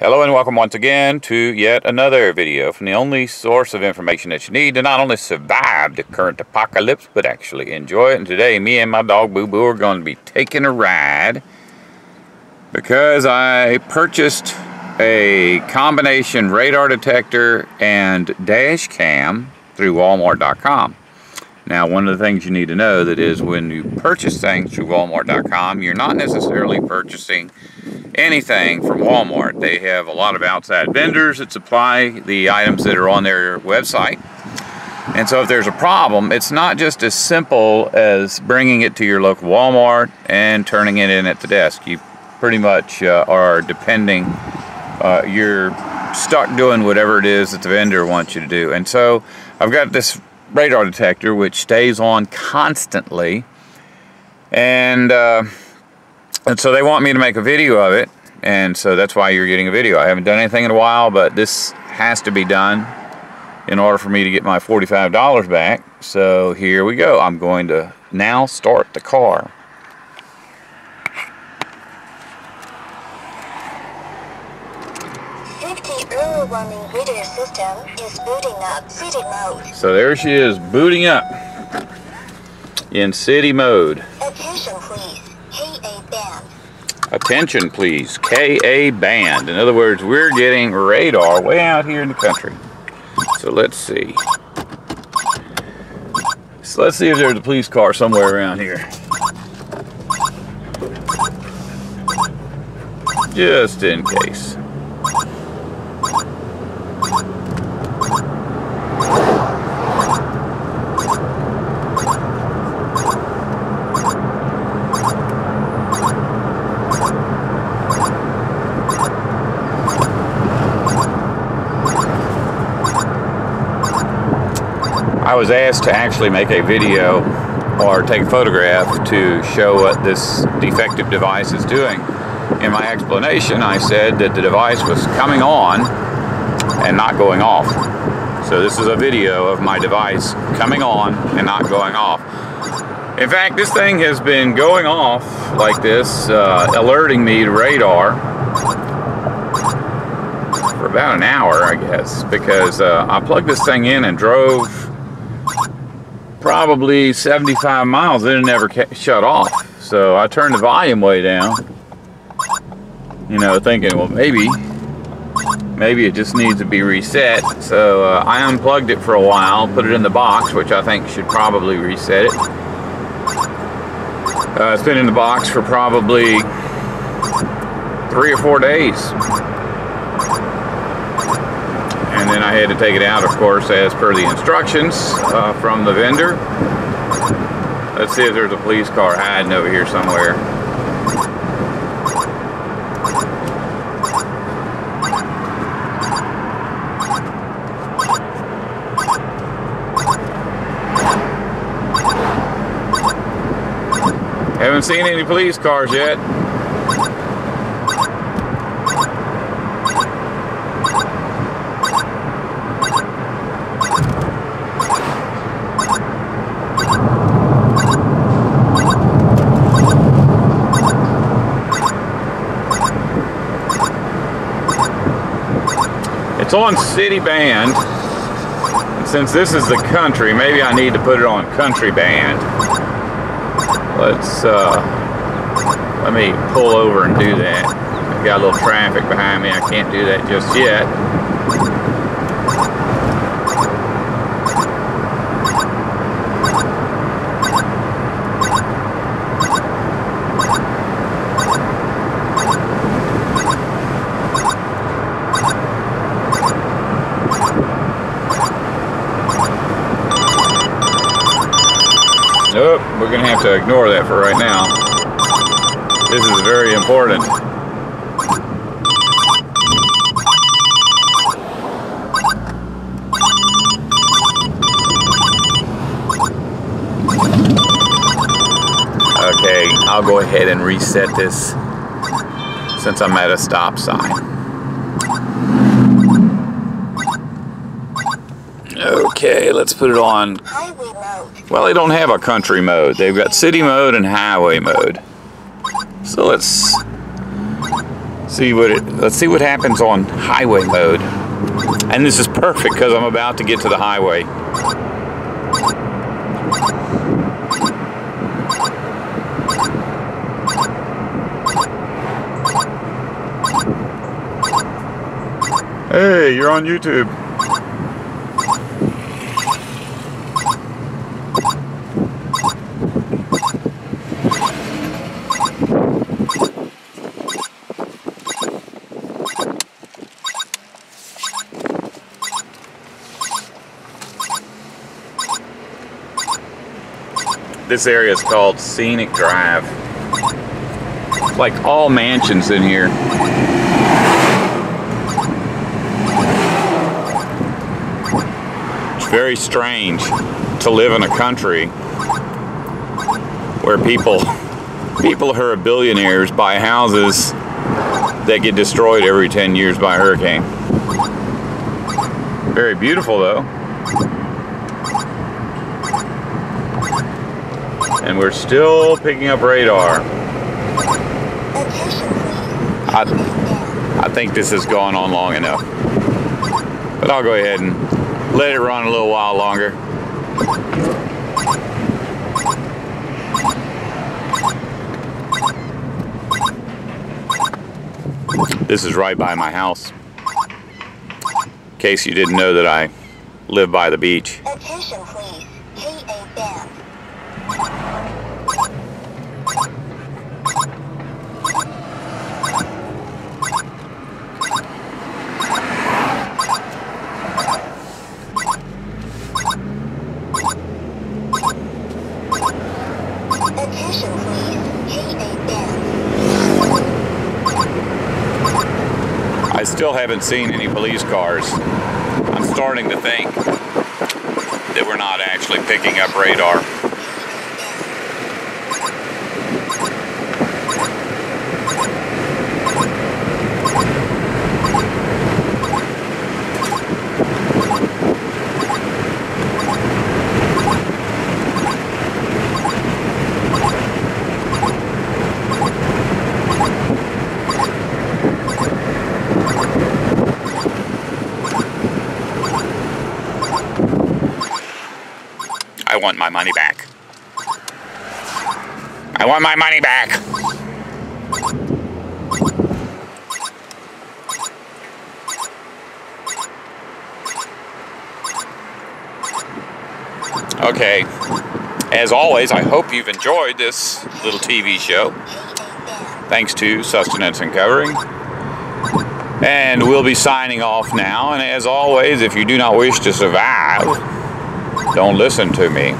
Hello and welcome once again to yet another video from the only source of information that you need to not only survive the current apocalypse, but actually enjoy it. And today, me and my dog Boo Boo are going to be taking a ride because I purchased a combination radar detector and dash cam through Walmart.com. Now, one of the things you need to know that is when you purchase things through Walmart.com, you're not necessarily purchasing anything from Walmart. They have a lot of outside vendors that supply the items that are on their website. And so if there's a problem, it's not just as simple as bringing it to your local Walmart and turning it in at the desk. You pretty much are depending, you're stuck doing whatever it is that the vendor wants you to do. And so I've got this radar detector which stays on constantly, and so they want me to make a video of it, and so that's why you're getting a video. I haven't done anything in a while, but this has to be done in order for me to get my $45 back. So here we go. I'm going to now start the car. Early warning radar system is booting up city mode. So there she is, booting up in city mode. Attention please, KA band. Attention please, KA band. In other words, we're getting radar way out here in the country. So let's see. So let's see if there's a police car somewhere around here. Just in case. I was asked to actually make a video or take a photograph to show what this defective device is doing. In my explanation, I said that the device was coming on and not going off. So this is a video of my device coming on and not going off. In fact, this thing has been going off like this, alerting me to radar for about an hour, I guess, because I plugged this thing in and drove probably 75 miles and it never shut off. So I turned the volume way down, you know, thinking, well, maybe it just needs to be reset. So I unplugged it for a while, put it in the box, which I think should probably reset it. It's been in the box for probably 3 or 4 days. And then I had to take it out, of course, as per the instructions from the vendor. Let's see if there's a police car hiding over here somewhere. Haven't seen any police cars yet. It's on city band, and since this is the country, maybe I need to put it on country band. Let me pull over and do that. I've got a little traffic behind me. I can't do that just yet. Nope, we're going to have to ignore that for right now. This is very important. Okay, I'll go ahead and reset this since I'm at a stop sign. Okay, let's put it on. Highway mode. Well, they don't have a country mode. They've got city mode and highway mode. So let's Let's see what happens on highway mode. And this is perfect because I'm about to get to the highway. Hey, you're on YouTube. This area is called Scenic Drive. Like all mansions in here. It's very strange to live in a country where people who are billionaires buy houses that get destroyed every 10 years by a hurricane. Very beautiful though. And we're still picking up radar. I think this has gone on long enough. But I'll go ahead and let it run a little while longer. This is right by my house. In case you didn't know that I live by the beach. Attention please. KA band. Attention please. KA band. I still haven't seen any police cars. I'm starting to think that we're not actually picking up radar. I want my money back. I want my money back. Okay, as always, I hope you've enjoyed this little TV show. Thanks to Sustenance and Covering. And we'll be signing off now. And as always, if you do not wish to survive, don't listen to me.